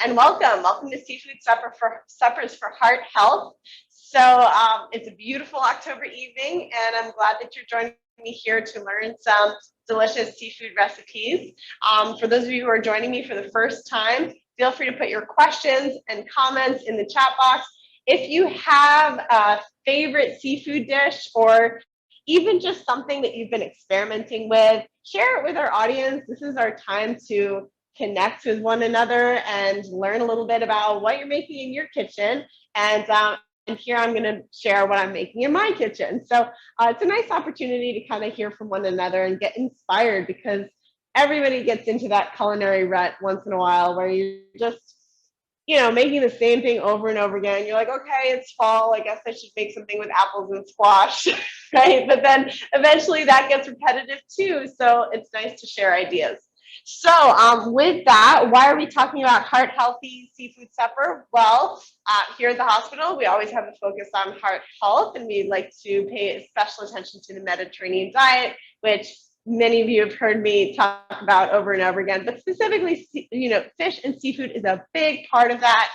And welcome to Seafood Suppers for Heart Health. So it's a beautiful October evening, and I'm glad that you're joining me here to learn some delicious seafood recipes. For those of you who are joining me for the first time, feel free to put your questions and comments in the chat box. If you have a favorite seafood dish or even just something that you've been experimenting with, share it with our audience. This is our time to connect with one another and learn a little bit about what you're making in your kitchen. And here I'm going to share what I'm making in my kitchen. So it's a nice opportunity to kind of hear from one another and get inspired, because everybody gets into that culinary rut once in a while where you're just, making the same thing over and over again. You're like, okay, it's fall. I guess I should make something with apples and squash, right? But then eventually that gets repetitive too. So it's nice to share ideas. So with that, why are we talking about heart healthy seafood supper? Well, here at the hospital, we always have a focus on heart health, and we like to pay special attention to the Mediterranean diet, which many of you have heard me talk about over and over again, but specifically, fish and seafood is a big part of that.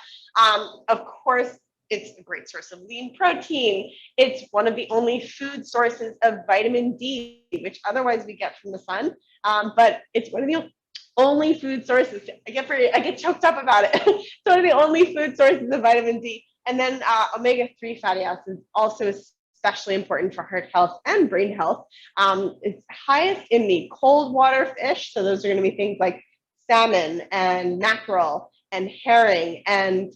Of course, it's a great source of lean protein. It's one of the only food sources of vitamin D, which otherwise we get from the sun. But it's one of the only food sources. I get choked up about it. It's one of the only food sources of vitamin D. And then omega-3 fatty acids also especially important for heart health and brain health. It's highest in the cold water fish. So those are going to be things like salmon and mackerel and herring and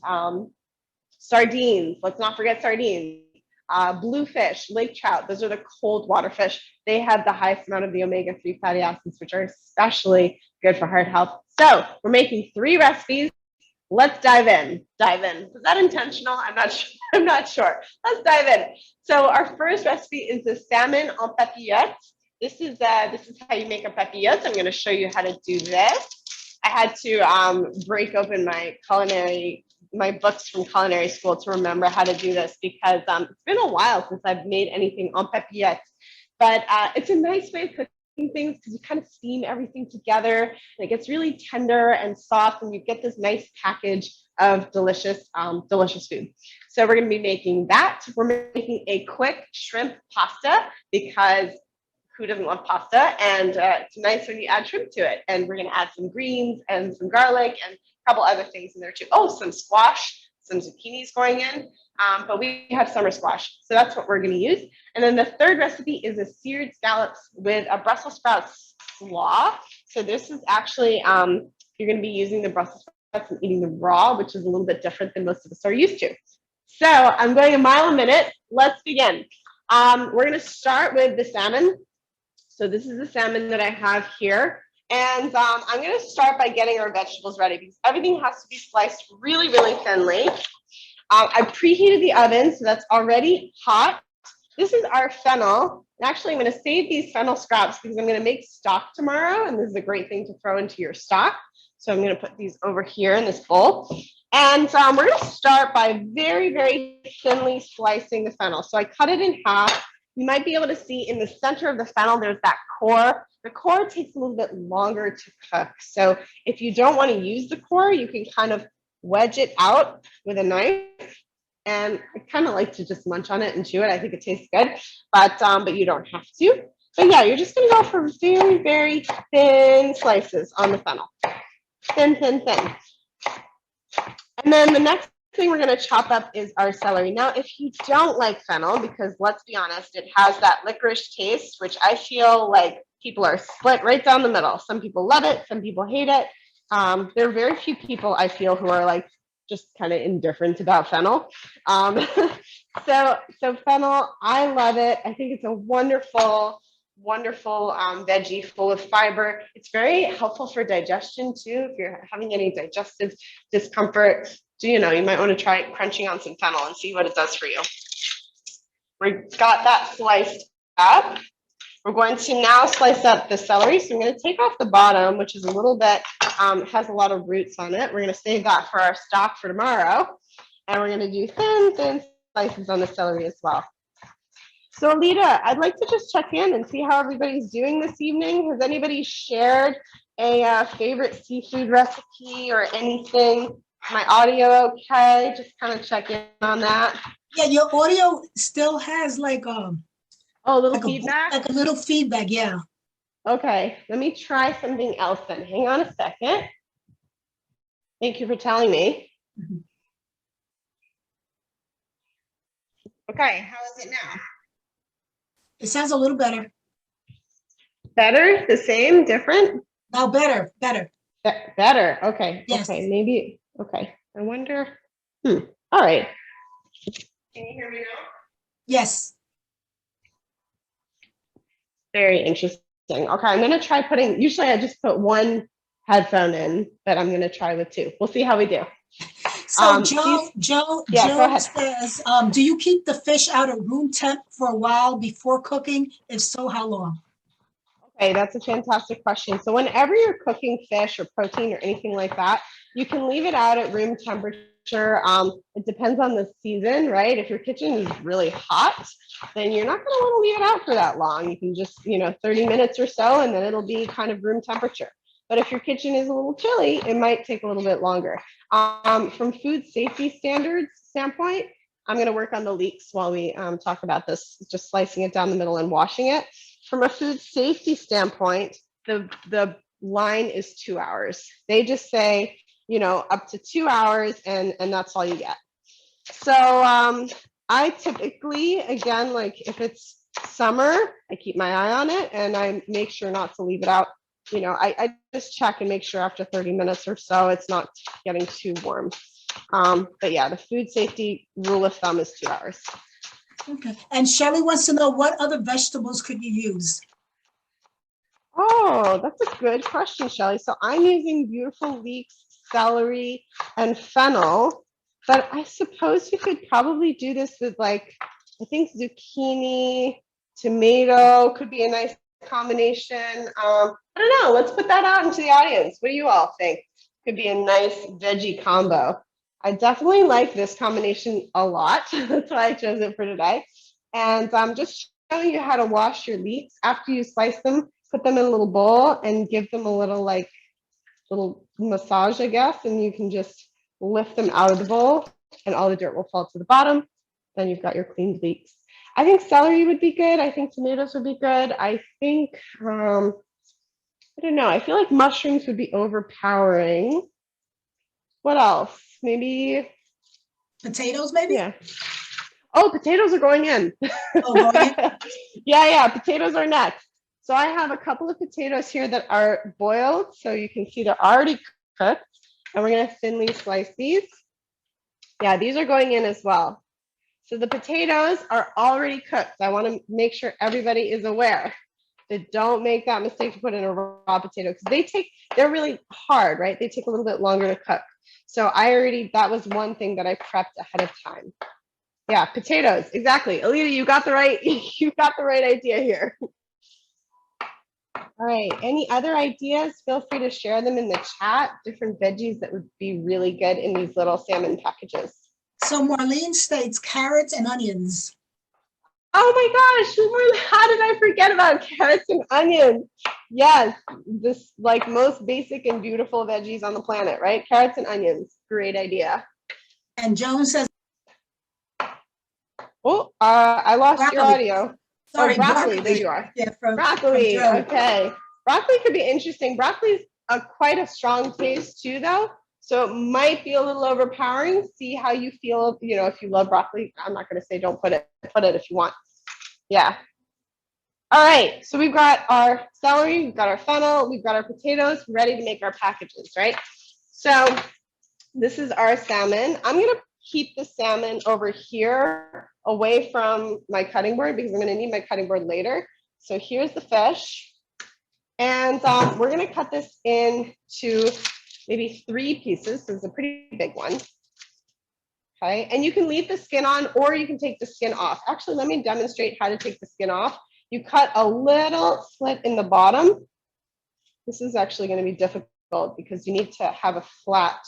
sardines. Let's not forget sardines. Bluefish, lake trout, those are the cold water fish. They have the highest amount of the omega-3 fatty acids, which are especially good for heart health. So we're making 3 recipes. Let's dive in. Was that intentional? I'm not sure. Let's dive in. So our first recipe is the salmon en papillotes. This is how you make a papillote. I'm going to show you how to do this. I had to break open my books from culinary school to remember how to do this, because it's been a while since I've made anything en papillotes. But it's a nice way of cooking things, because you kind of steam everything together and it gets really tender and soft, and you get this nice package of delicious food. So we're going to be making that. We're making a quick shrimp pasta, because who doesn't love pasta? And it's nice when you add shrimp to it. And we're going to add some greens and some garlic and a couple other things in there too. Oh, some squash, some zucchinis going in. But we have summer squash, so that's what we're going to use. And then the third recipe is a seared scallops with a Brussels sprouts slaw. So this is actually, you're going to be using the Brussels sprouts and eating them raw, which is a little bit different than most of us are used to. So I'm going a mile a minute. Let's begin. We're going to start with the salmon. So this is the salmon that I have here. And I'm going to start by getting our vegetables ready, because everything has to be sliced really, really thinly. I preheated the oven, so that's already hot. This is our fennel. And actually, I'm going to save these fennel scraps because I'm going to make stock tomorrow, and this is a great thing to throw into your stock. So I'm going to put these over here in this bowl. And we're going to start by very, very thinly slicing the fennel. So I cut it in half. You might be able to see in the center of the fennel, there's that core. The core takes a little bit longer to cook. So if you don't want to use the core, you can kind of wedge it out with a knife. And I kind of like to just munch on it and chew it. I think it tastes good, but you don't have to. But yeah, you're just going to go for very, very thin slices on the fennel. Thin. And then the next thing we're going to chop up is our celery. Now, if you don't like fennel, because let's be honest, it has that licorice taste, which I feel like people are split right down the middle. Some people love it, some people hate it. There are very few people I feel who are like just kind of indifferent about fennel. So fennel, I love it. I think it's a wonderful veggie full of fiber. It's very helpful for digestion too. If you're having any digestive discomfort, you might want to try crunching on some fennel and see what it does for you. We've got that sliced up. We're going to now slice up the celery. So I'm going to take off the bottom, which is a little bit, has a lot of roots on it. We're going to save that for our stock for tomorrow. And we're going to do thin slices on the celery as well. So Alita, I'd like to just check in and see how everybody's doing this evening. Has anybody shared a favorite seafood recipe or anything My audio okay? Just kind of check in on that. Yeah, your audio still has like Oh, a little feedback? like a little feedback, yeah. Okay, let me try something else then. Hang on a second. Thank you for telling me. Mhm. Okay, how is it now? It sounds a little better. Better? The same? Different? Now better. Better. Okay. Yes. Okay. Maybe. Okay. I wonder. All right. Can you hear me now? Yes. Very interesting. Okay. I'm going to try putting, usually I just put one headphone in, but I'm going to try with two. We'll see how we do. So Yeah, go Joe ahead. says, do you keep the fish out at room temp for a while before cooking? If so, how long? Okay, that's a fantastic question. So whenever you're cooking fish or protein or anything like that, you can leave it out at room temperature. It depends on the season, right? If your kitchen is really hot, then you're not going to want to leave it out for that long. You can just, 30 minutes or so, and then it'll be kind of room temperature. But if your kitchen is a little chilly, it might take a little bit longer. From food safety standards standpoint, I'm going to work on the leeks while we talk about this, just slicing it down the middle and washing it. From a food safety standpoint, the line is 2 hours. They just say, up to 2 hours, and that's all you get. So I typically, again, like if it's summer, I keep my eye on it and I make sure not to leave it out. I just check and make sure after 30 minutes or so it's not getting too warm. But yeah, the food safety rule of thumb is 2 hours. Okay. And Shelley wants to know, what other vegetables could you use? Oh, that's a good question, Shelley. So I'm using beautiful leeks, celery, and fennel, but I suppose you could probably do this with I think zucchini, tomato could be a nice combination. I don't know. Let's put that out into the audience. What do you all think? Could be a nice veggie combo. I definitely like this combination a lot. That's why I chose it for today. And I'm just showing you how to wash your leeks after you slice them. Put them in a little bowl and give them a little little massage, I guess, and you can just lift them out of the bowl and all the dirt will fall to the bottom. Then you've got your cleaned leeks. I think celery would be good. I think tomatoes would be good. I think, I don't know. I feel like mushrooms would be overpowering. What else? Maybe Potatoes, maybe? Yeah. Oh, potatoes are going in. Oh, going in? Yeah. Potatoes are next. So I have a couple of potatoes here that are boiled. So you can see they're already cooked. And we're going to thinly slice these. Yeah, these are going in as well. So the potatoes are already cooked. I want to make sure everybody is aware that don't make that mistake to put in a raw potato because they're really hard, right? They take a little bit longer to cook. So that was one thing that I prepped ahead of time. Yeah, potatoes, exactly. Alita, you got the right idea here. All right, any other ideas? Feel free to share them in the chat, different veggies that would be really good in these little salmon packages. So Marlene states carrots and onions. Oh my gosh, how did I forget about carrots and onions? Yes, this most basic and beautiful veggies on the planet, right? Carrots and onions, great idea. And Joan says, oh, I lost broccoli. Your audio. Sorry, broccoli. There you are. Yeah, broccoli. From okay. Broccoli could be interesting. Broccoli's quite a strong taste too, though. So it might be a little overpowering. See how you feel. If you love broccoli, I'm not going to say don't put it. Put it if you want. Yeah. All right. So we've got our celery, we've got our fennel, we've got our potatoes ready to make our packages, right? So this is our salmon. I'm going to keep the salmon over here away from my cutting board because I'm going to need my cutting board later. So here's the fish. And we're going to cut this into maybe 3 pieces. So it's a pretty big one. Okay. And you can leave the skin on or you can take the skin off. Actually, let me demonstrate how to take the skin off. You cut a little slit in the bottom. This is actually going to be difficult because you need to have a flat.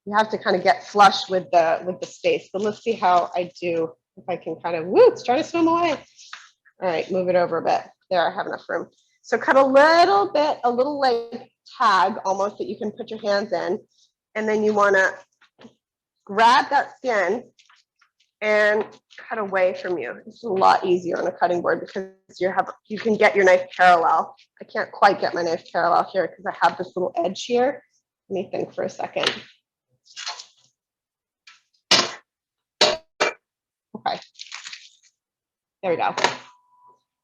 You have to kind of get flush with the space. But let's see how I do. If I can kind of, it's trying to swim away. All right, move it over a bit. There, I have enough room. So cut a little bit, a little tag almost that you can put your hands in. And then you want to grab that skin and cut away from you. It's a lot easier on a cutting board because you can get your knife parallel. I can't quite get my knife parallel here because I have this little edge here. Let me think for a second. Okay, there we go.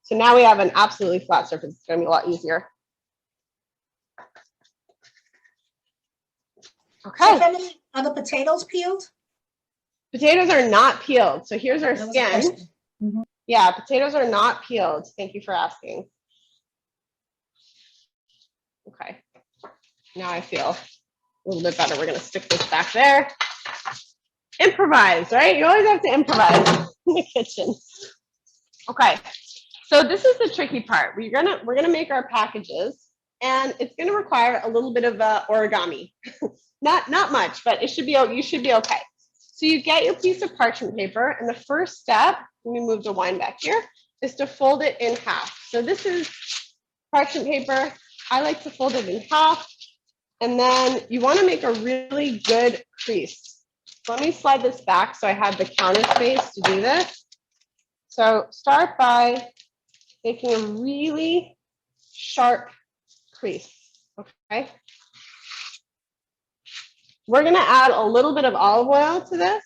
So now we have an absolutely flat surface. It's gonna be a lot easier. Okay. So Emily, are the potatoes peeled? Potatoes are not peeled. So here's our That was a skin. question. Mhm. Yeah, potatoes are not peeled. Thank you for asking. Okay, now I feel a little bit better. We're gonna stick this back there. Improvise, right? You always have to improvise in the kitchen. Okay, so this is the tricky part. We're gonna make our packages, and it's gonna require a little bit of origami. not much, but you should be okay. So you get your piece of parchment paper, and the first step, let me move the wine back here, is to fold it in half. So this is parchment paper. I like to fold it in half, and then you want to make a really good crease. So let me slide this back so I have the counter space to do this. So start by making a really sharp crease, okay? We're gonna add a little bit of olive oil to this.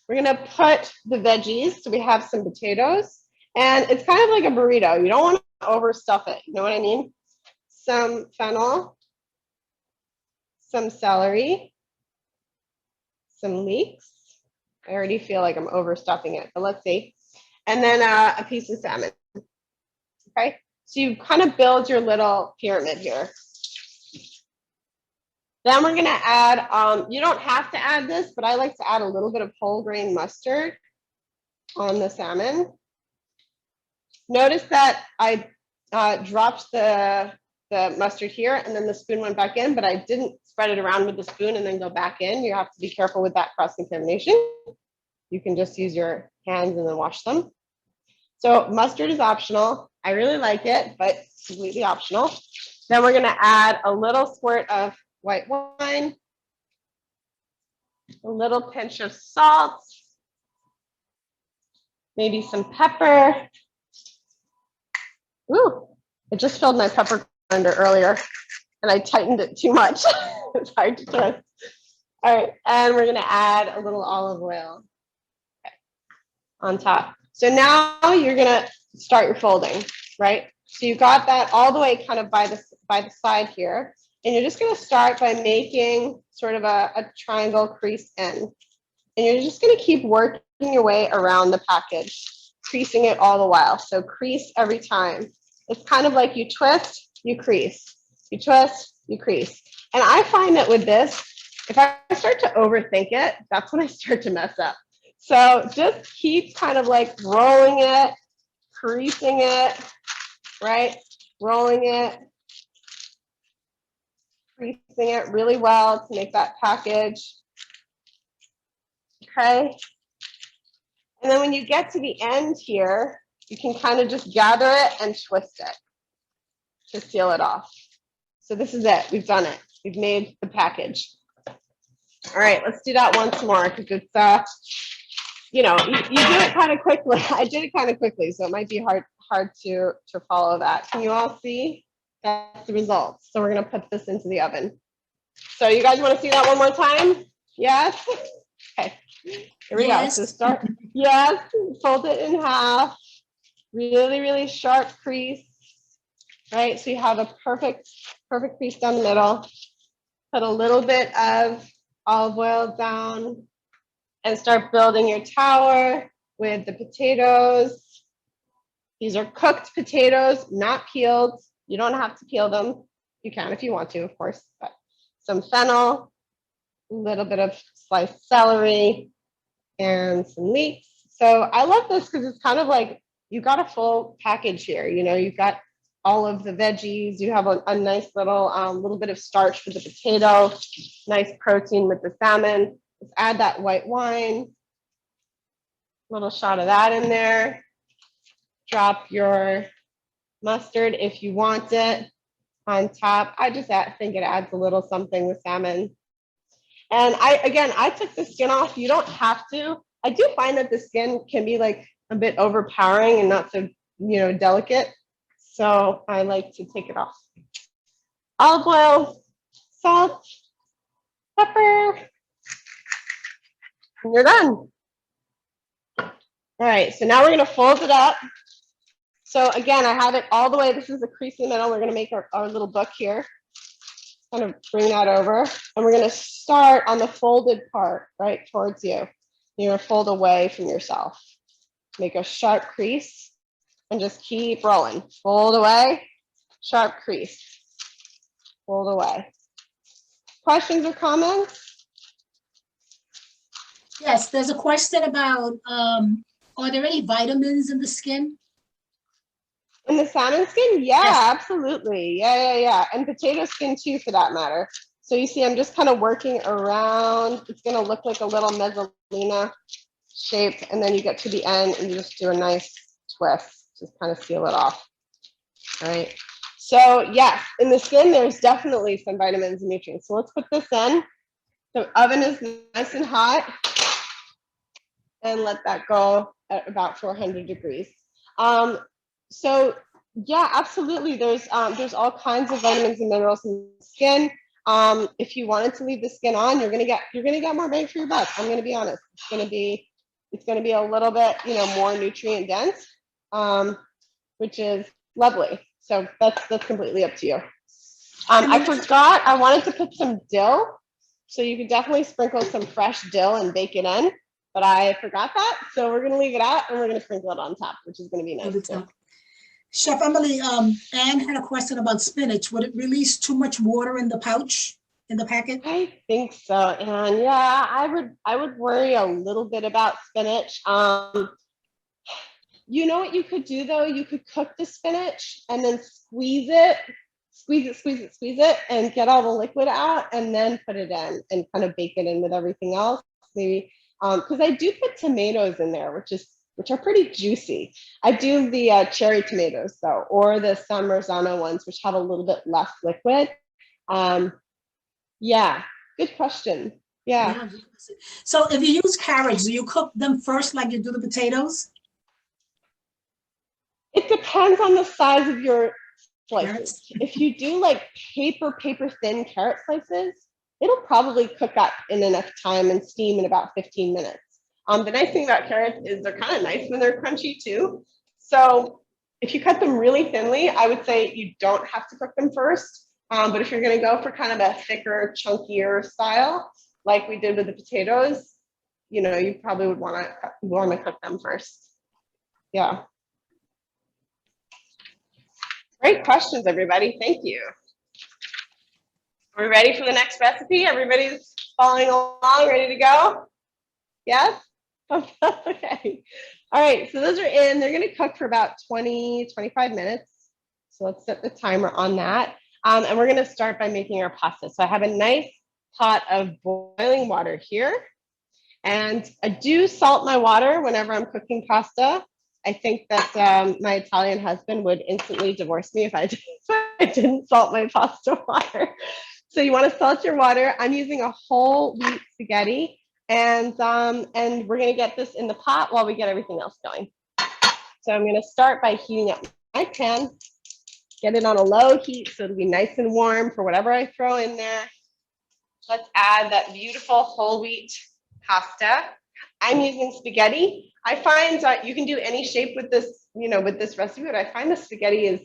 We're gonna put the veggies, so we have some potatoes, and it's kind of like a burrito. You don't want to overstuff it, you know what I mean? Some fennel, some celery, some leeks. I already feel like I'm overstuffing it, but let's see. And then a piece of salmon, okay? So you kind of build your little pyramid here. Then we're gonna add, you don't have to add this, but I like to add a little bit of whole grain mustard on the salmon. Notice that I dropped the mustard here and then the spoon went back in, but I didn't spread it around with the spoon and then go back in. You have to be careful with that cross-contamination. You can just use your hands and then wash them. So mustard is optional. I really like it, but it's completely optional. Then we're gonna add a little squirt of white wine, a little pinch of salt, maybe some pepper. Ooh, I just filled my pepper grinder earlier and I tightened it too much. It's hard to twist. All right, and we're gonna add a little olive oil on top. So now you're gonna start your folding, right? So you got that all the way kind of by the side here. And you're just gonna start by making sort of a triangle crease in. And you're just gonna keep working your way around the package, creasing it all the while. So crease every time. It's kind of like you twist, you crease. You twist, you crease. And I find that with this, if I start to overthink it, that's when I start to mess up. So just keep kind of like rolling it, creasing it, right? Rolling it, creasing it really well to make that package. Okay. And then when you get to the end here, you can kind of just gather it and twist it to seal it off. So this is it. We've done it. We've made the package. All right, let's do that once more because it's, you know, you do it kind of quickly. I did it kind of quickly, so it might be hard to follow that. Can you all see? That's the results. So we're gonna put this into the oven. So you guys want to see that one more time? Yes? Okay, here we go. So start, yes, fold it in half. Really, really sharp crease, right? So you have a perfect crease down the middle. Put a little bit of olive oil down and start building your tower with the potatoes. These are cooked potatoes, not peeled. You don't have to peel them. You can if you want to, of course, but some fennel, a little bit of sliced celery, and some leeks. So I love this because it's kind of like you got a full package here. You know, you've got all of the veggies. You have a nice little bit of starch with the potato, nice protein with the salmon. Let's add that white wine, little shot of that in there. Drop your mustard if you want it on top. I just think it adds a little something with salmon. And I took the skin off. You don't have to. I do find that the skin can be like a bit overpowering and not so, delicate. So I like to take it off. Olive oil, salt, pepper, and you're done. All right, so now we're gonna fold it up. So again, I have it all the way. This is a crease in the middle. We're gonna make our little book here. Kind of bring that over. And we're gonna start on the folded part, right towards you. You're gonna fold away from yourself. Make a sharp crease and just keep rolling. Fold away, sharp crease. Fold away. Questions or comments? Yes, there's a question about, are there any vitamins in the skin? In the salmon skin? Yeah, Yes. absolutely. Yeah. And potato skin too, for that matter. So you see, I'm just kind of working around. It's gonna look like a little mezzalina shape. And then you get to the end and you just do a nice twist. Just kind of seal it off. All right. So yes, in the skin, there's definitely some vitamins and nutrients. So let's put this in. The oven is nice and hot. And let that go at about 400 degrees. So yeah, absolutely. There's all kinds of vitamins and minerals in the skin. If you wanted to leave the skin on, you're gonna get more bang for your buck. I'm gonna be honest. It's gonna be a little bit, more nutrient dense, which is lovely. So that's completely up to you. I forgot, I wanted to put some dill. So you could definitely sprinkle some fresh dill and bake it in, but I forgot that. So we're gonna leave it out and we're gonna sprinkle it on top, which is gonna be nice too. Chef Emilie, Anne had a question about spinach. Would it release too much water in the pouch, in the packet? I think so, and yeah, I would worry a little bit about spinach. You know what you could do though? You could cook the spinach and then squeeze it, and get all the liquid out, and then put it in and kind of bake it in with everything else. Maybe because I do put tomatoes in there, which are pretty juicy. I do the cherry tomatoes though, or the San Marzano ones, which have a little bit less liquid. Yeah, good question. Yeah. So if you use carrots, do you cook them first like you do the potatoes? It depends on the size of your slices. If you do like paper thin carrot slices, it'll probably cook up in enough time and steam in about 15 minutes. The nice thing about carrots is they're kind of nice when they're crunchy too. So if you cut them really thinly, I would say you don't have to cook them first. But if you're going to go for kind of a thicker, chunkier style, like we did with the potatoes, you probably would want to cook them first. Yeah. Great questions, everybody. Thank you. Are we ready for the next recipe? Everybody's following along, ready to go? Yes? Okay. All right, so those are in. They're going to cook for about 20, 25 minutes. So let's set the timer on that. And we're going to start by making our pasta. So I have a nice pot of boiling water here. And I do salt my water whenever I'm cooking pasta. I think that my Italian husband would instantly divorce me if I didn't salt my pasta water. So you want to salt your water. I'm using a whole wheat spaghetti, and we're going to get this in the pot while we get everything else going. So I'm going to start by heating up my pan, get it on a low heat so it'll be nice and warm for whatever I throw in there. Let's add that beautiful whole wheat pasta. I'm using spaghetti. I find that you can do any shape with this, with this recipe, but I find the spaghetti is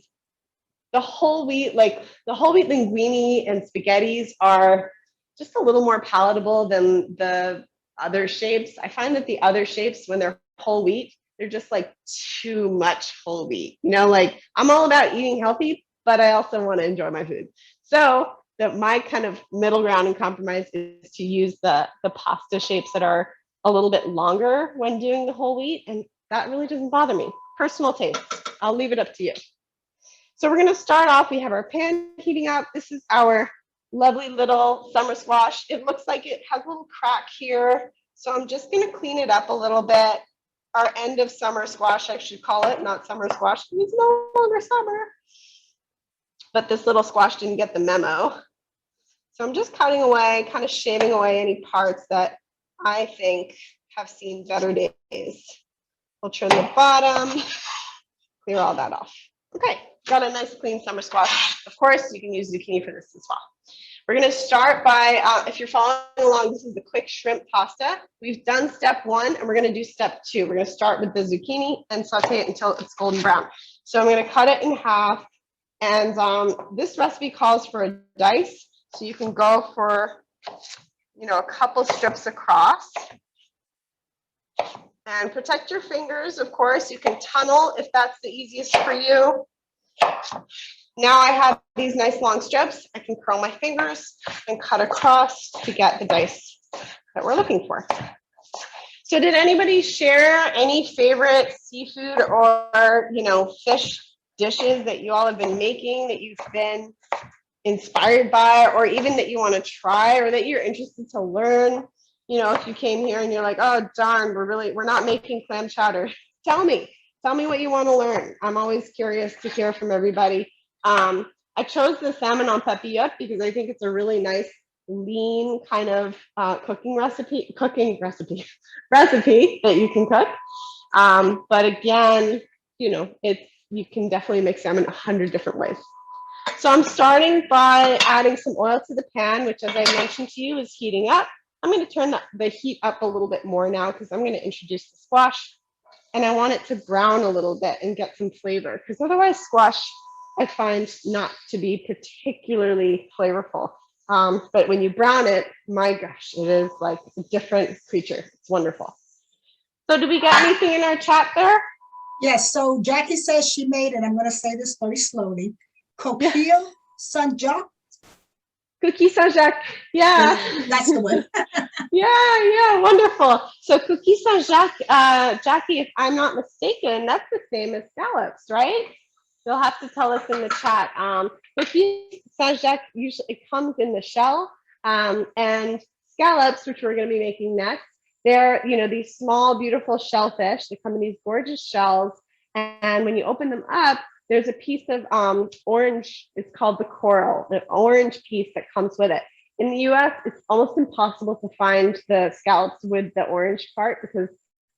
the whole wheat, like the whole wheat linguine and spaghettis are just a little more palatable than the other shapes. I find that the other shapes, when they're whole wheat, they're just like too much whole wheat. Like I'm all about eating healthy, but I also want to enjoy my food. So my kind of middle ground and compromise is to use the pasta shapes that are a little bit longer when doing the whole wheat, and that really doesn't bother me. Personal taste. I'll leave it up to you. So we're going to start off. We have our pan heating up. This is our lovely little summer squash. It looks like it has a little crack here. So I'm just going to clean it up a little bit. Our end of summer squash, I should call it, not summer squash, because it's no longer summer. but this little squash didn't get the memo. So I'm just cutting away, kind of shaving away any parts that I think have seen better days. We'll trim the bottom, clear all that off. Okay, got a nice clean summer squash. Of course, you can use zucchini for this as well. We're going to start by, if you're following along, this is the quick shrimp pasta. We've done step 1, and we're going to do step 2. We're going to start with the zucchini and saute it until it's golden brown. So I'm going to cut it in half, and this recipe calls for a dice. So you can go for, a couple strips across. And protect your fingers, of course. You can tunnel if that's the easiest for you. Now I have these nice long strips. I can curl my fingers and cut across to get the dice that we're looking for. So did anybody share any favorite seafood or, fish dishes that you all have been making that you've been inspired by, or even that you want to try, or that you're interested to learn? If you came here and you're like, oh darn, we're not making clam chowder. Tell me what you want to learn. I'm always curious to hear from everybody. I chose the salmon en papillote because I think it's a really nice, lean kind of recipe that you can cook. But again, you can definitely make salmon 100 different ways. So I'm starting by adding some oil to the pan, which, as I mentioned to you, is heating up. I'm going to turn the heat up a little bit more now because I'm going to introduce the squash, and I want it to brown a little bit and get some flavor, because otherwise squash I find not to be particularly flavorful. But when you brown it, my gosh, it is like a different creature. It's wonderful. So did we get anything in our chat there? Yes, so Jackie says she made, and I'm going to say this very slowly, coquille Saint-Jacques. Cookie Saint-Jacques, yeah. That's the one. Yeah, wonderful. So cookie Saint-Jacques, Jackie, if I'm not mistaken, that's the same as scallops, right? You'll have to tell us in the chat. Cookie Saint-Jacques, usually it comes in the shell, and scallops, which we're going to be making next, they're these small, beautiful shellfish. They come in these gorgeous shells, and when you open them up, there's a piece of orange. It's called the coral, the orange piece that comes with it. In the US, it's almost impossible to find the scallops with the orange part because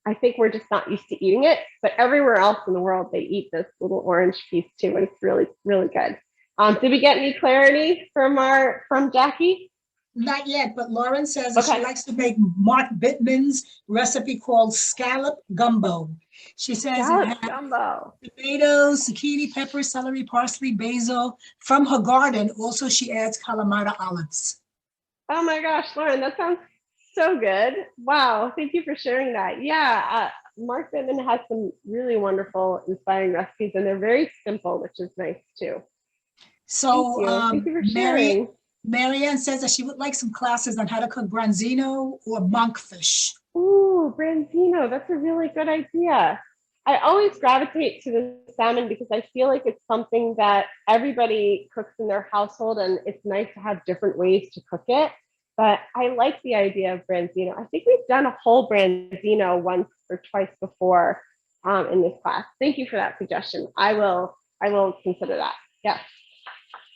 I think we're just not used to eating it. But everywhere else in the world, they eat this little orange piece too, and it's really, really good. Did we get any clarity from Jackie? Not yet, but Lauren says that she likes to make Mark Bittman's recipe called scallop gumbo. She says it has tomatoes, zucchini, peppers, celery, parsley, basil from her garden. Also, she adds Kalamata olives. Oh my gosh, Lauren, that sounds so good. Wow, thank you for sharing that. Yeah, Mark Bittman has some really wonderful, inspiring recipes, and they're very simple, which is nice too. So thank you for sharing. Marianne says that she would like some classes on how to cook branzino or monkfish. Ooh, branzino, that's a really good idea. I always gravitate to the salmon because I feel like it's something that everybody cooks in their household, and it's nice to have different ways to cook it. But I like the idea of branzino. I think we've done a whole branzino once or twice before in this class. Thank you for that suggestion. I will consider that. Yes.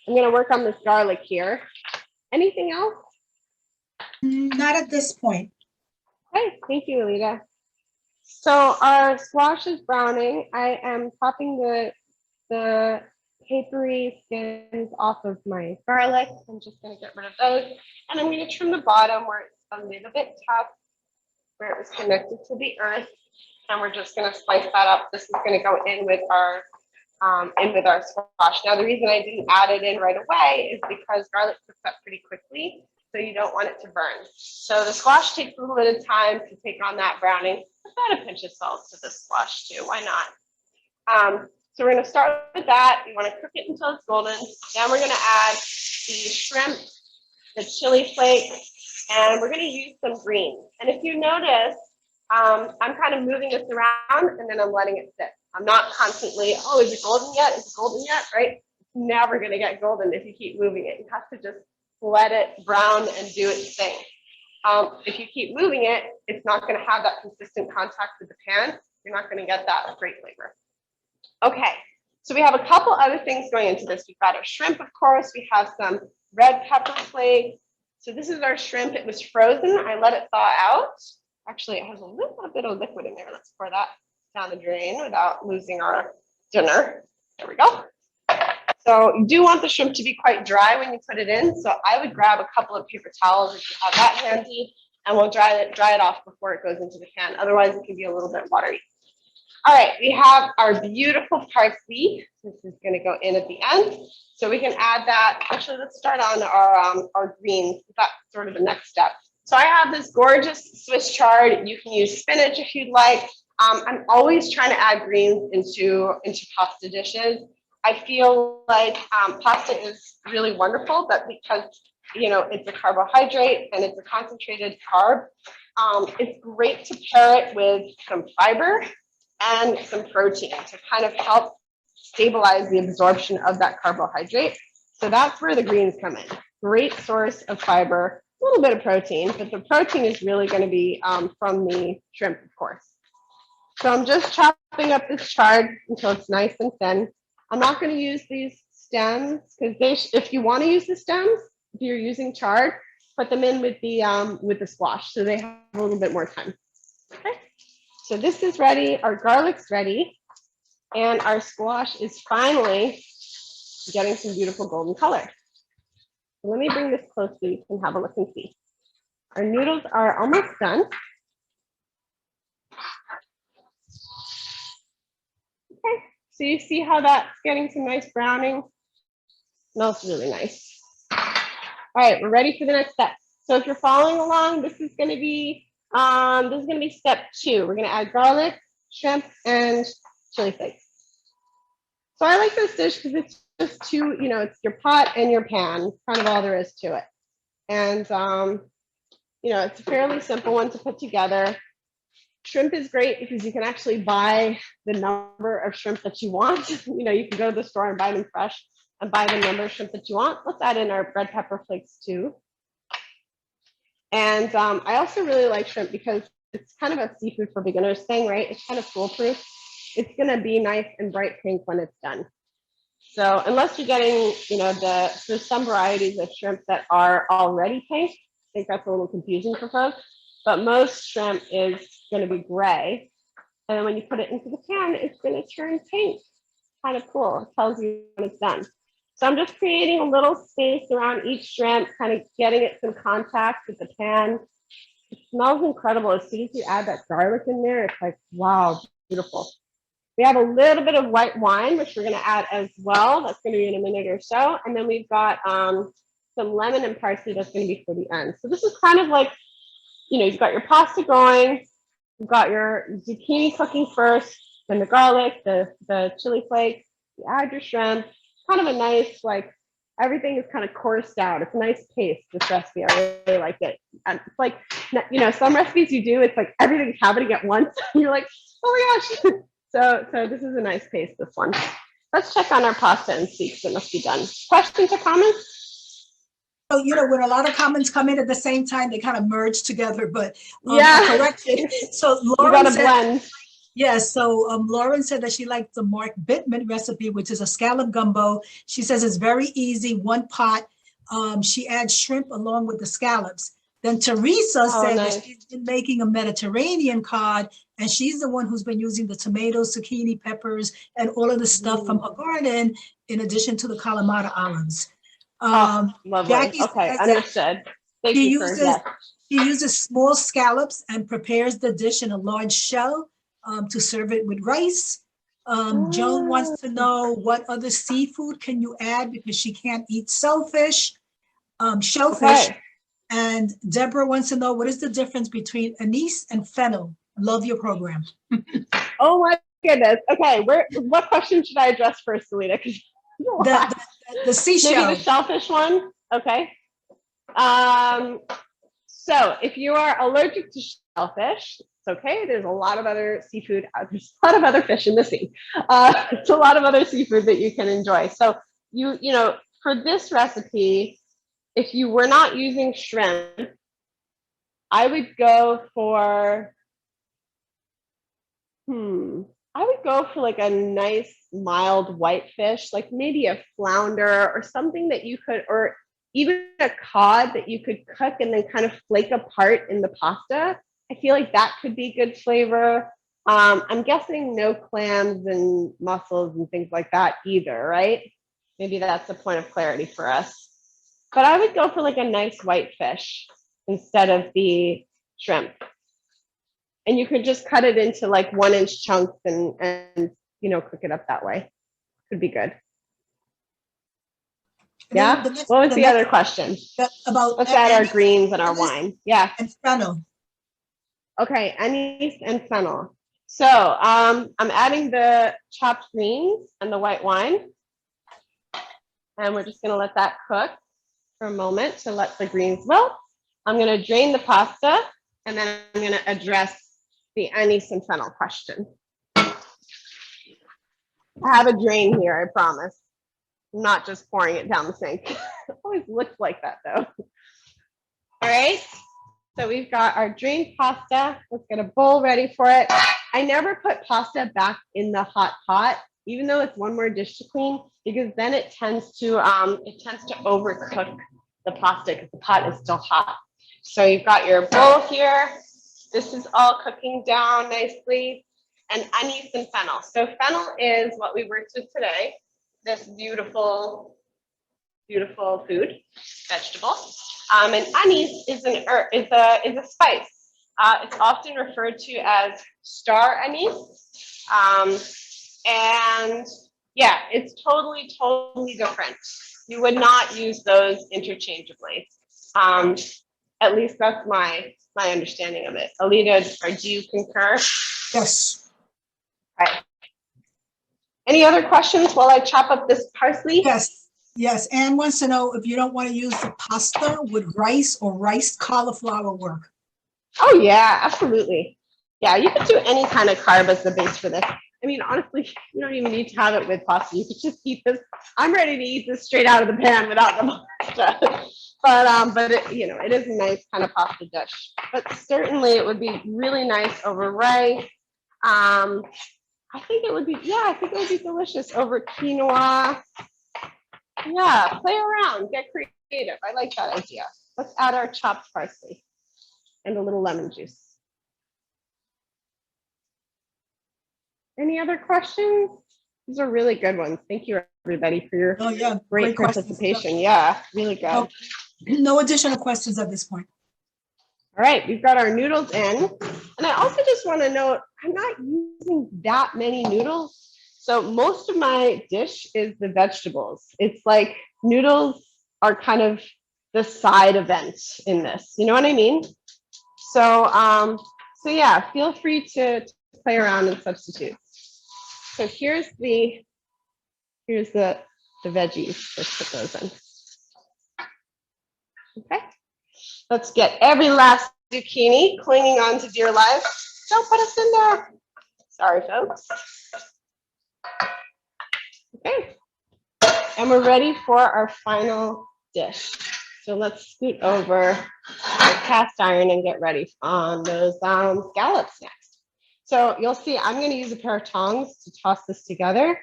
I'm going to work on this garlic here. Anything else? Not at this point. Okay, thank you, Alita. So our squash is browning. I am popping the papery skins off of my garlic. I'm just going to get rid of those. And I'm going to trim the bottom where it's a little bit tough, where it was connected to the earth. And we're just going to slice that up. This is going to go in with our squash. Now, the reason I didn't add it in right away is because garlic cooks up pretty quickly, so you don't want it to burn. So the squash takes a little bit of time to take on that browning. Add a pinch of salt to the squash too, why not? So we're gonna start with that. You wanna cook it until it's golden. Then we're gonna add the shrimp, the chili flakes, and we're gonna use some greens. And if you notice, I'm kind of moving this around and then I'm letting it sit. I'm not constantly, oh, is it golden yet? Is it golden yet, right? It's never gonna get golden if you keep moving it. You have to just let it brown and do its thing. If you keep moving it, it's not gonna have that consistent contact with the pan. You're not gonna get that great flavor. Okay, So we have a couple other things going into this. We've got our shrimp, of course. We have some red pepper flakes. So this is our shrimp. It was frozen. I let it thaw out. Actually, it has a little bit of liquid in there. Let's pour that down the drain without losing our dinner. There we go. So you do want the shrimp to be quite dry when you put it in. So I would grab a couple of paper towels if you have that handy, and we'll dry it off before it goes into the pan. Otherwise, it can be a little bit watery. All right, we have our beautiful parsley. This is going to go in at the end. So we can add that. Actually, let's start on our greens. That's sort of the next step. So I have this gorgeous Swiss chard. You can use spinach if you'd like. I'm always trying to add greens into pasta dishes. I feel like pasta is really wonderful, but because it's a carbohydrate and it's a concentrated carb, it's great to pair it with some fiber and some protein to kind of help stabilize the absorption of that carbohydrate. So that's where the greens come in. Great source of fiber, a little bit of protein, but the protein is really going to be from the shrimp, of course. So I'm just chopping up this chard until it's nice and thin. I'm not going to use these stems because if you want to use the stems, if you're using chard, put them in with the squash so they have a little bit more time. Okay. So this is ready, our garlic's ready, and our squash is finally getting some beautiful golden color. So let me bring this close so you can have a look and see. Our noodles are almost done. Okay, so you see how that's getting some nice browning? Smells really nice. All right, we're ready for the next step. So if you're following along, this is going to be step 2. We're going to add garlic, shrimp, and chili flakes. So I like this dish because it's just two, it's your pot and your pan, kind of all there is to it. And, it's a fairly simple one to put together. Shrimp is great because you can actually buy the number of shrimp that you want. You can go to the store and buy them fresh and buy the number of shrimp that you want. Let's add in our red pepper flakes too. And I also really like shrimp because it's kind of a seafood for beginners thing, right? It's kind of foolproof. It's going to be nice and bright pink when it's done. So unless you're getting, there's some varieties of shrimp that are already pink. I think that's a little confusing for folks. But most shrimp is going to be gray. And then when you put it into the pan, it's going to turn pink. Kind of cool. It tells you when it's done. So I'm just creating a little space around each shrimp, kind of getting it some contact with the pan. It smells incredible. As soon as you add that garlic in there, it's like, wow, beautiful. We have a little bit of white wine, which we're going to add as well. That's going to be in a minute or so. And then we've got some lemon and parsley that's going to be for the end. So this is kind of like, you've got your pasta going, you've got your zucchini cooking first, then the garlic, the chili flakes, you add your shrimp. Kind of a nice, everything is kind of coursed out. It's a nice paste, this recipe. I really like it. And it's like, some recipes you do, it's like everything's happening at once. You're like, oh my gosh. So this is a nice paste, this one. Let's check on our pasta and see because it must be done. Questions or comments? So, when a lot of comments come in at the same time, they kind of merge together, but correction. So Lauren said, blend. Yes, so Lauren said that she liked the Mark Bittman recipe, which is a scallop gumbo. She says it's very easy, one pot. She adds shrimp along with the scallops. Then Teresa said that she's been making a Mediterranean cod, and she's the one who's been using the tomatoes, zucchini, peppers, and all of the stuff from her garden, in addition to the Kalamata olives. Lovely. Jackie okay, understood. Thank you for that. She uses small scallops and prepares the dish in a large shell to serve it with rice. Joan wants to know what other seafood can you add because she can't eat shellfish. Okay. And Deborah wants to know what is the difference between anise and fennel. Love your program. Oh my goodness. Okay, what question should I address first, Selena? The seashell. Maybe the shellfish one. Okay. So if you are allergic to shellfish, it's okay. There's a lot of other seafood. There's a lot of other fish in the sea. It's a lot of other seafood that you can enjoy. So for this recipe, if you were not using shrimp, I would go for, I would go for like a nice mild white fish, like maybe a flounder or something that you could, or even a cod that you could cook and then kind of flake apart in the pasta. I feel like that could be good flavor. I'm guessing no clams and mussels and things like that either, right? Maybe that's a point of clarity for us. But I would go for like a nice white fish instead of the shrimp. And you could just cut it into like 1-inch chunks and cook it up that way. Could be good. Yeah. What was the other question? About let's add our greens and our wine. Yeah. And fennel. Okay, anise and fennel. So I'm adding the chopped greens and the white wine. And we're just gonna let that cook for a moment to let the greens wilt. I'm gonna drain the pasta and then I'm gonna address the anise and fennel question. I have a drain here, I promise. I'm not just pouring it down the sink. It always looks like that though. All right, so we've got our drained pasta. Let's get a bowl ready for it. I never put pasta back in the hot pot, even though it's one more dish to clean, because then it tends to overcook the pasta because the pot is still hot. So you've got your bowl here. This is all cooking down nicely. And anise and fennel. So fennel is what we worked with today. This beautiful, beautiful vegetable. And anise is a spice. It's often referred to as star anise. And yeah, it's totally, totally different. You would not use those interchangeably. At least that's my understanding of it. Alita, do you concur? Yes. Okay. Any other questions while I chop up this parsley? Yes. Anne wants to know if you don't want to use the pasta, would rice or riced cauliflower work? Oh yeah, absolutely. Yeah, you could do any kind of carb as the base for this. I mean, honestly, you don't even need to have it with pasta. You could just eat this. I'm ready to eat this straight out of the pan without the pasta. But it, it is a nice kind of pasta dish. But certainly it would be really nice over rice. I think it would be delicious over quinoa. Yeah, play around, get creative. I like that idea. Let's add our chopped parsley and a little lemon juice. Any other questions? These are really good ones. Thank you, everybody, for your great participation. Questions. Yeah, really good. No additional questions at this point. All right, we've got our noodles in. And I also just want to note, I'm not using that many noodles. So most of my dish is the vegetables. It's like noodles are kind of the side event in this. You know what I mean? So, yeah, feel free to play around and substitute. So here's the veggies. Let's put those in. Okay. Let's get every last zucchini clinging on to dear life. Don't put us in there. Sorry, folks. Okay. And we're ready for our final dish. So let's scoot over the cast iron and get ready on those scallops next. So you'll see I'm going to use a pair of tongs to toss this together.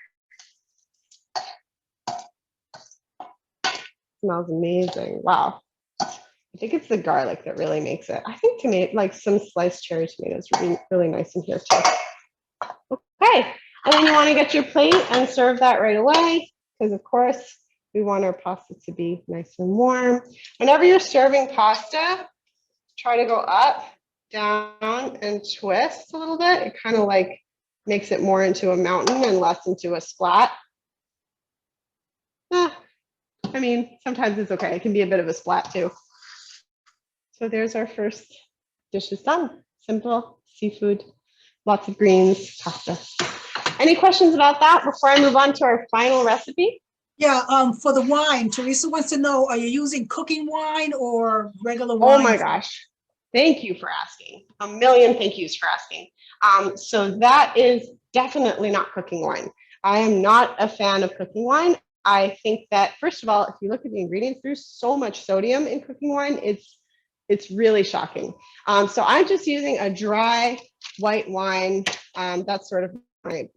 Smells amazing. Wow. I think it's the garlic that really makes it. I think like some sliced cherry tomatoes are really nice in here too. Okay, and then you want to get your plate and serve that right away because of course we want our pasta to be nice and warm. Whenever you're serving pasta, try to go up, down, and twist a little bit. It kind of like makes it more into a mountain and less into a splat. I mean, sometimes it's okay. It can be a bit of a splat too. So there's our first dish is done. Simple, seafood, lots of greens, pasta. Any questions about that before I move on to our final recipe? Yeah, for the wine, Teresa wants to know, are you using cooking wine or regular wine? Oh my gosh. Thank you for asking. A million thank yous for asking. So that is definitely not cooking wine. I am not a fan of cooking wine. I think that, first of all, if you look at the ingredients, there's so much sodium in cooking wine. It's really shocking. So I'm just using a dry white wine. That's sort of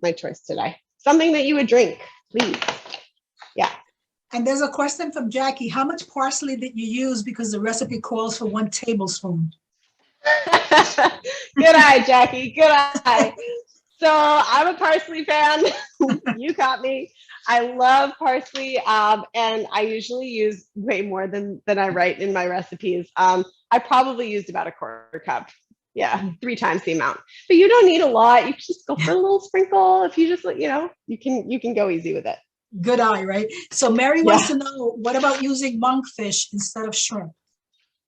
my choice today. Something that you would drink, please. Yeah. And there's a question from Jackie. How much parsley did you use? Because the recipe calls for 1 tablespoon. Good eye, Jackie. Good eye. So I'm a parsley fan. You caught me. I love parsley, and I usually use way more than I write in my recipes. I probably used about a 1/4 cup. Yeah, 3 times the amount. But you don't need a lot. You can just go for a little sprinkle. If you just, you can go easy with it. Good eye, right? So Mary wants to know, what about using monkfish instead of shrimp?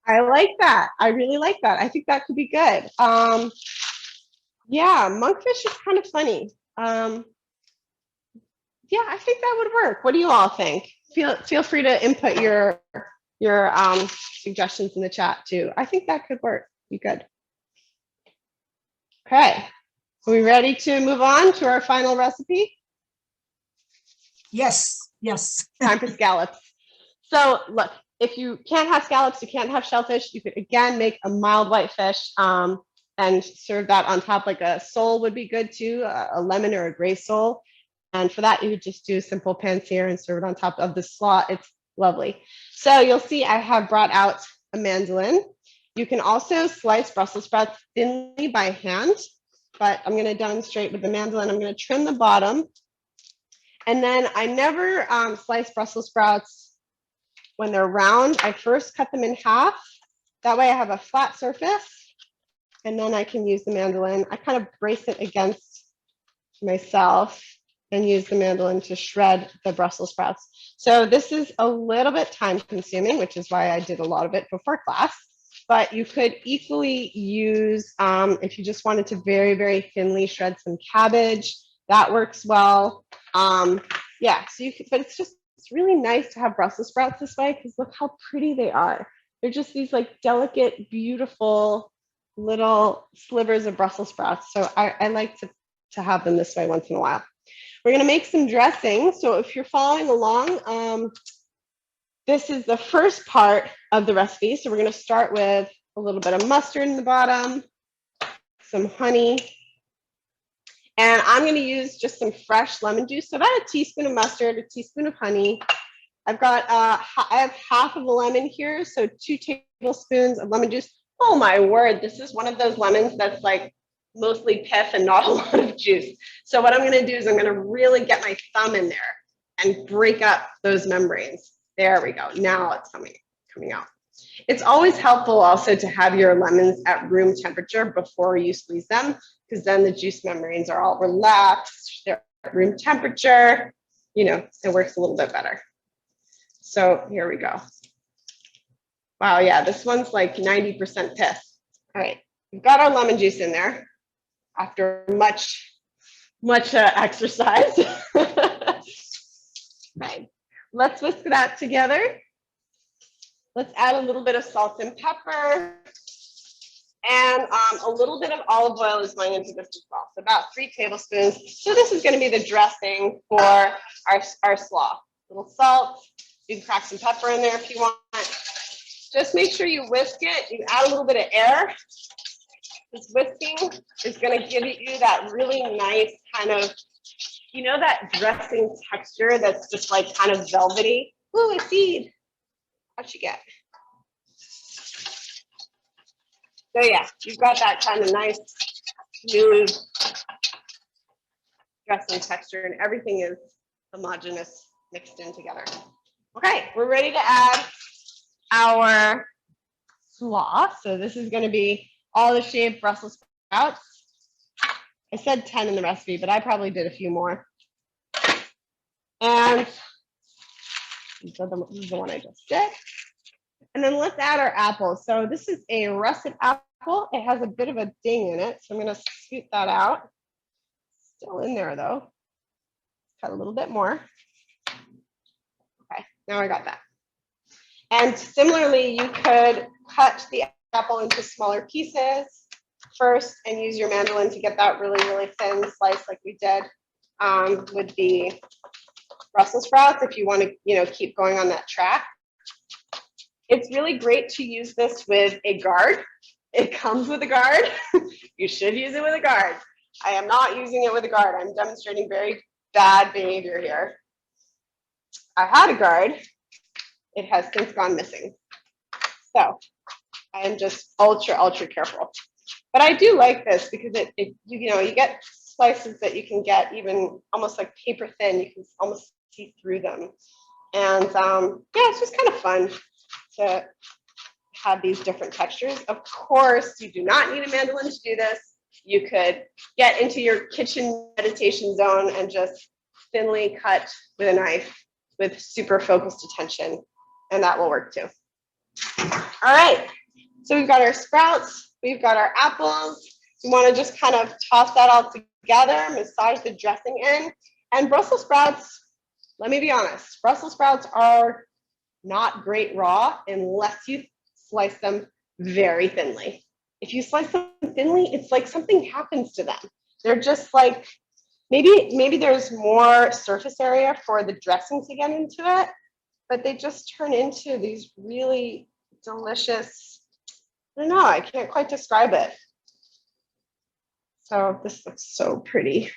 I like that. I really like that. I think that could be good. Yeah, monkfish is kind of funny. Yeah, I think that would work. What do you all think? Feel free to input your suggestions in the chat too. I think that could work. Be good. Okay, are we ready to move on to our final recipe? Yes, yes. Time for scallops. So look, if you can't have scallops, you can't have shellfish, you could again make a mild white fish and serve that on top. Like a sole would be good too, a lemon or a gray sole. And for that, you would just do a simple pan sear and serve it on top of the slaw. It's lovely. So you'll see I have brought out a mandolin. You can also slice Brussels sprouts thinly by hand, but I'm going to demonstrate with the mandolin. I'm going to trim the bottom. And then I never slice Brussels sprouts when they're round. I first cut them in half. That way I have a flat surface. And then I can use the mandolin. I kind of brace it against myself and use the mandolin to shred the Brussels sprouts. So this is a little bit time consuming, which is why I did a lot of it before class. But you could equally use, if you just wanted to very, very thinly shred some cabbage, that works well. Yeah, so you could, but it's really nice to have Brussels sprouts this way because look how pretty they are. They're just these like delicate, beautiful little slivers of Brussels sprouts. So I like to have them this way once in a while. We're going to make some dressing. So if you're following along, this is the first part of the recipe. So we're going to start with a little bit of mustard in the bottom, some honey, and I'm going to use just some fresh lemon juice. So about a teaspoon of mustard, a teaspoon of honey. I've got, I have half of a lemon here, so 2 tablespoons of lemon juice. Oh my word, this is one of those lemons that's like mostly pith and not a lot of juice. So what I'm going to do is I'm going to really get my thumb in there and break up those membranes. There we go. Now it's coming out. It's always helpful also to have your lemons at room temperature before you squeeze them, because then the juice membranes are all relaxed. They're at room temperature. It works a little bit better. So here we go. Wow, yeah, this one's like 90% pith. All right, we've got our lemon juice in there after much exercise. Right. Let's whisk that together. Let's add a little bit of salt and pepper. And a little bit of olive oil is going into this as well. So about 3 tablespoons. So this is going to be the dressing for our slaw. A little salt. You can crack some pepper in there if you want. Just make sure you whisk it. You add a little bit of air. This whisking is going to give you that really nice kind of, that dressing texture that's just like kind of velvety. Ooh, a seed. How'd you get? So yeah, you've got that kind of nice, smooth dressing texture, and everything is homogeneous, mixed in together. Okay, we're ready to add our slaw. So this is going to be all the shaved Brussels sprouts. I said 10 in the recipe, but I probably did a few more. And this is the one I just did. And then let's add our apples. So this is a russet apple. It has a bit of a ding in it, so I'm going to scoot that out. Still in there though. Cut a little bit more. Okay, now I got that. And similarly, you could cut the apple into smaller pieces first and use your mandolin to get that really, really thin slice like we did with the Brussels sprouts if you want to, keep going on that track. It's really great to use this with a guard. It comes with a guard. You should use it with a guard. I am not using it with a guard. I'm demonstrating very bad behavior here. I had a guard. It has since gone missing. So I am just ultra, ultra careful. But I do like this because you get slices that you can get even almost like paper thin. You can almost see through them. And yeah, it's just kind of fun to have these different textures. Of course, you do not need a mandolin to do this. You could get into your kitchen meditation zone and just thinly cut with a knife with super focused attention, and that will work too. All right, so we've got our sprouts, we've got our apples. You want to just kind of toss that all together, massage the dressing in. And Brussels sprouts, let me be honest, Brussels sprouts are not great raw unless you slice them very thinly. If you slice them thinly, it's like something happens to them. They're just like, maybe there's more surface area for the dressing to get into it, but they just turn into these really delicious, I don't know, I can't quite describe it. So this looks so pretty.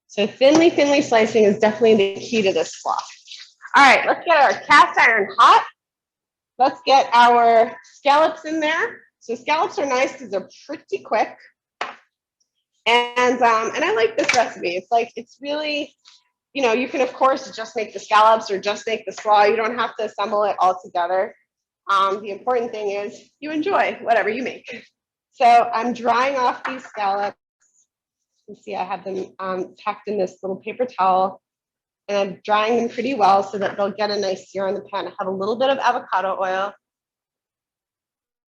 So thinly slicing is definitely the key to this slaw. All right, let's get our cast iron hot. Let's get our scallops in there. So scallops are nice because they're pretty quick. And I like this recipe. It's really, you can of course just make the scallops or just make the slaw. You don't have to assemble it all together. The important thing is you enjoy whatever you make. So I'm drying off these scallops. You see I have them tucked in this little paper towel, and I'm drying them pretty well so that they'll get a nice sear on the pan. I have a little bit of avocado oil,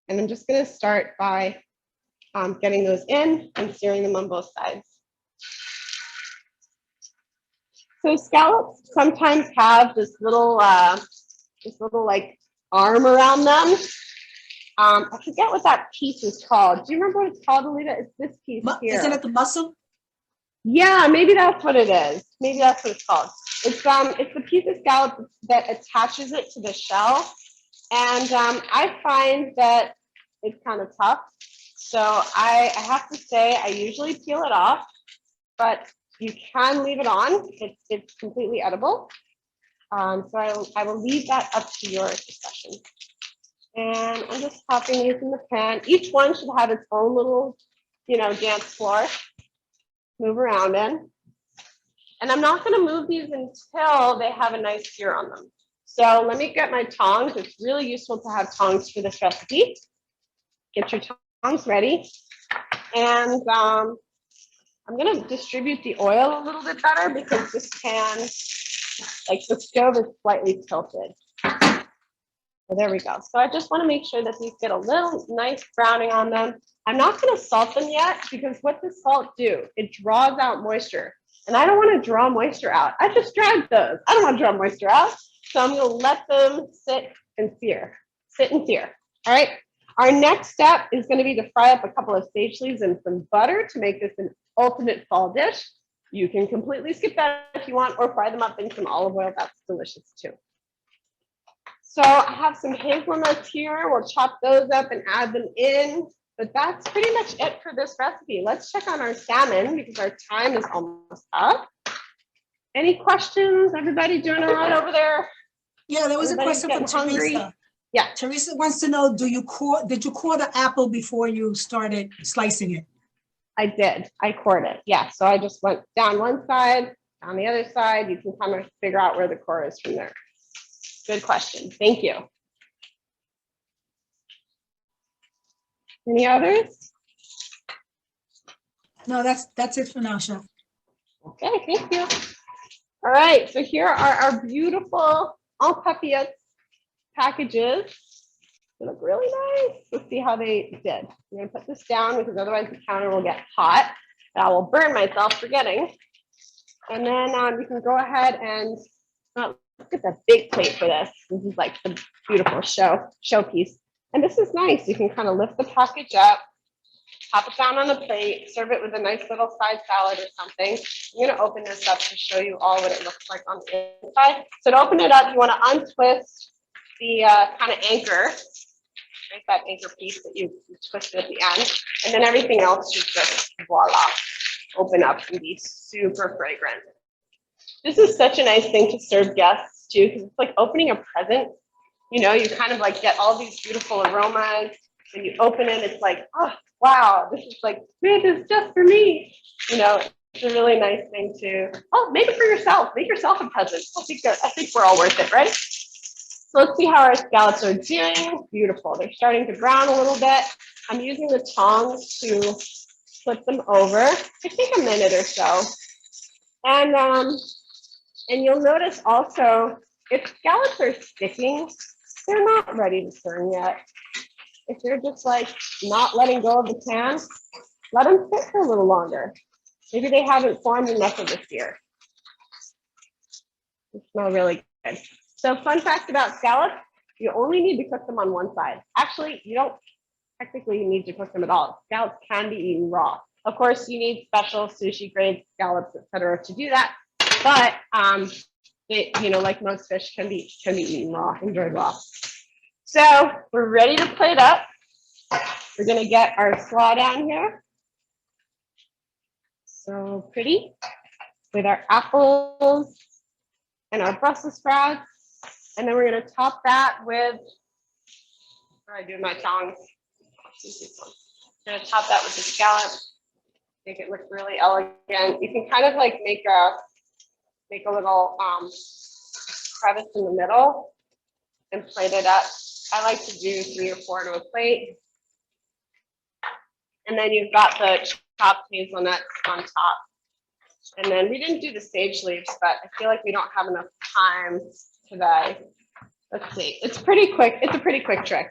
and I'm just going to start by getting those in and searing them on both sides. So scallops sometimes have this little like arm around them. I forget what that piece is called. Do you remember what it's called, Alita? It's this piece here. Isn't it the muscle? Yeah, maybe that's what it is. Maybe that's what it's called. It's the piece of scallop that attaches it to the shell. And I find that it's kind of tough. So I have to say I usually peel it off, but you can leave it on. It's completely edible. So I will leave that up to your discretion. And I'm just popping these in the pan. Each one should have its own little, dance floor. Move around in. And I'm not going to move these until they have a nice sear on them. So let me get my tongs. It's really useful to have tongs for this recipe. Get your tongs ready. And I'm going to distribute the oil a little bit better because this pan, the stove is slightly tilted. So there we go. So I just want to make sure that these get a little nice browning on them. I'm not going to salt them yet because what does salt do? It draws out moisture. And I don't want to draw moisture out. I just dried those. I don't want to draw moisture out. So I'm going to let them sit and sear. Sit and sear. All right. Our next step is going to be to fry up a couple of sage leaves and some butter to make this an ultimate fall dish. You can completely skip that if you want, or fry them up in some olive oil. That's delicious too. So I have some hazelnuts here. We'll chop those up and add them in. But that's pretty much it for this recipe. Let's check on our salmon because our time is almost up. Any questions? Everybody doing all right over there? Yeah, there was a question from Teresa. Yeah. Teresa wants to know, did you core the apple before you started slicing it? I did. I cored it. Yeah. So I just went down one side, down the other side. You can kind of figure out where the core is from there. Good question. Thank you. Any others? No, that's it for now, Chef. Okay, thank you. All right, so here are our beautiful en papier packages. They look really nice. Let's see how they did. I'm gonna put this down because otherwise the counter will get hot and I will burn myself forgetting. And then you can go ahead and let's get the big plate for this. This is like the beautiful showpiece. And this is nice. You can kind of lift the package up, pop it down on the plate, serve it with a nice little side salad or something. I'm going to open this up to show you all what it looks like on the inside. So to open it up, you want to untwist the kind of anchor Like that anchor piece that you twisted at the end. And then everything else should just voila, open up and be super fragrant. This is such a nice thing to serve guests too, because it's like opening a present. You know, you kind of like get all these beautiful aromas and you open it, it's like, oh, wow, this is like, made this just for me. You know, it's a really nice thing to, oh, make it for yourself. Make yourself a present. I think we're all worth it, right? So let's see how our scallops are doing. Beautiful. They're starting to brown a little bit. I'm using the tongs to flip them over. It take a minute or so. And you'll notice also, if scallops are sticking, they're not ready to turn yet. If they're just like not letting go of the pan, let them sit for a little longer. Maybe they haven't formed enough of a sear. They smell really good. So fun fact about scallops, you only need to cook them on one side. Actually, you don't technically need to cook them at all. Scallops can be eaten raw. Of course, you need special sushi grade scallops, etc., to do that. But they, you know, like most fish, can be eaten raw, enjoyed raw. So we're ready to plate up. We're gonna get our slaw down here. So pretty, with our apples and our Brussels sprouts. And then we're gonna top that with, what do I do with my tongs? I'm gonna top that with the scallop, make it look really elegant. You can kind of like make a little crevice in the middle and plate it up. I like to do 3 or 4 to a plate. And then you've got the chopped hazelnuts on top. And then we didn't do the sage leaves, but I feel like we don't have enough time today. Let's see, it's pretty quick. It's a pretty quick trick.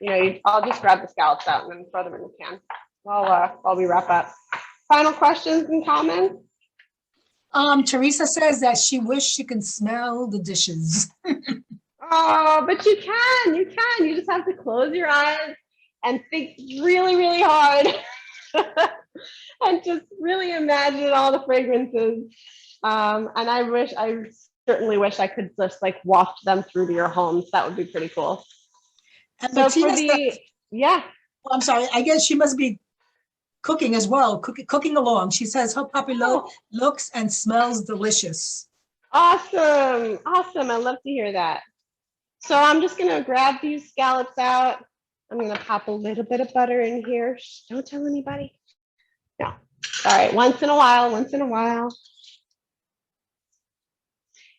You know, I'll just grab the scallops out and then throw them in the pan while we wrap up. Final questions and comments? Teresa says that she wishes she can smell the dishes. Oh, but you can. You just have to close your eyes and think really, really hard and just really imagine all the fragrances. And I certainly wish I could just like waft them through to your homes. That would be pretty cool. And so for the, yeah. Oh, I'm sorry. I guess she must be cooking as well, cooking along. She says her puppy looks and smells delicious. Awesome. Awesome. I love to hear that. So I'm just going to grab these scallops out. I'm going to pop a little bit of butter in here. Shh, don't tell anybody. No. All right. Once in a while.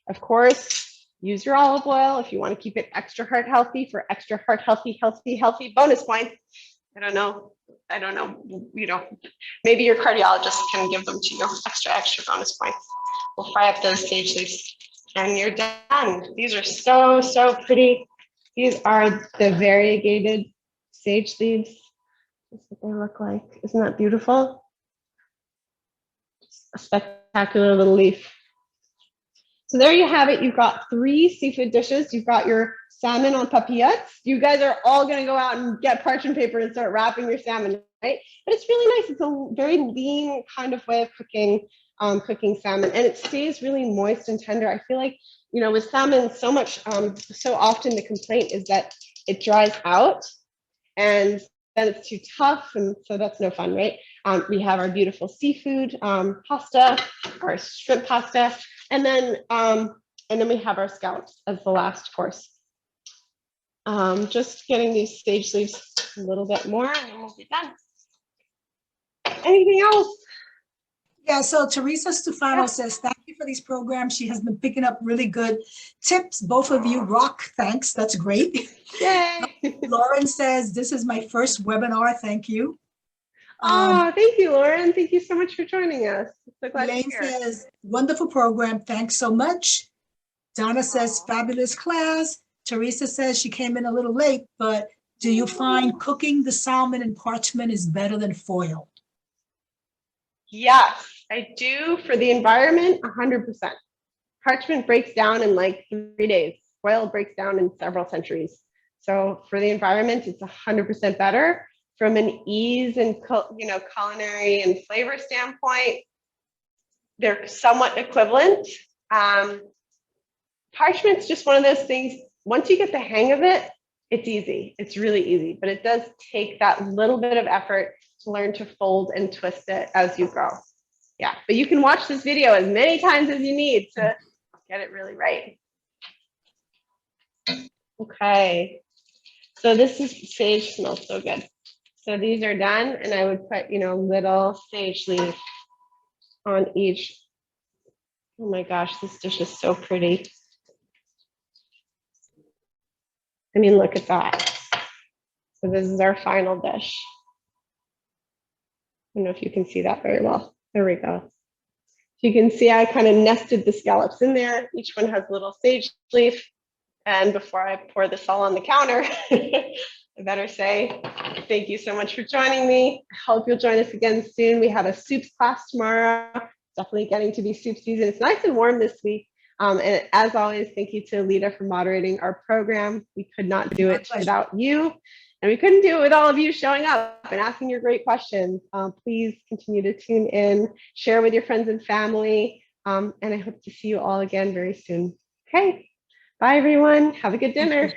Of course, use your olive oil if you want to keep it extra heart healthy for extra heart healthy bonus points. I don't know. You know, maybe your cardiologist can give them to you, extra bonus points. We'll fry up those sage leaves and you're done. These are so pretty. These are the variegated sage leaves. That's what they look like. Isn't that beautiful? A spectacular little leaf. So there you have it. You've got 3 seafood dishes. You've got your salmon on papillotes. You guys are all going to go out and get parchment paper and start wrapping your salmon, right? But it's really nice. It's a very lean kind of way of cooking salmon, and it stays really moist and tender. I feel like, you know, with salmon, so often the complaint is that it dries out and then it's too tough, and so that's no fun, right? We have our beautiful seafood pasta, our shrimp pasta, and then we have our scallops as the last course. Just getting these sage leaves a little bit more and then we'll be done. Anything else? Yeah, so Teresa Stefano says, thank you for these programs. She has been picking up really good tips. Both of you rock. Thanks. That's great. Yay. Lauren says, this is my first webinar. Thank you. Thank you, Lauren. Thank you so much for joining us. So glad Elaine you're here. says, wonderful program. Thanks so much. Donna says, fabulous class. Teresa says she came in a little late, but do you find cooking the salmon in parchment is better than foil? Yes, I do. For the environment, 100%. Parchment breaks down in like 3 days. Foil breaks down in several centuries. So for the environment, it's 100% better. From an ease and culinary and flavor standpoint, they're somewhat equivalent. Parchment's just one of those things. Once you get the hang of it, It's easy. It's really easy, but it does take that little bit of effort to learn to fold and twist it as you go. Yeah, but you can watch this video as many times as you need to get it really right. Okay, so this is sage, smells so good. So these are done, and I would put, little sage leaf on each. Oh my gosh, this dish is so pretty. I mean, look at that. So this is our final dish. I don't know if you can see that very well. There we go. So you can see I kind of nested the scallops in there. Each one has a little sage leaf. And before I pour this all on the counter, I better say thank you so much for joining me. I hope you'll join us again soon. We have a soups class tomorrow. Definitely getting to be soup season. It's nice and warm this week. And as always, thank you to Lita for moderating our program. We could not do it without you. And we couldn't do it with all of you showing up and asking your great questions. Please continue to tune in, share with your friends and family. And I hope to see you all again very soon. Okay. Bye, everyone. Have a good dinner.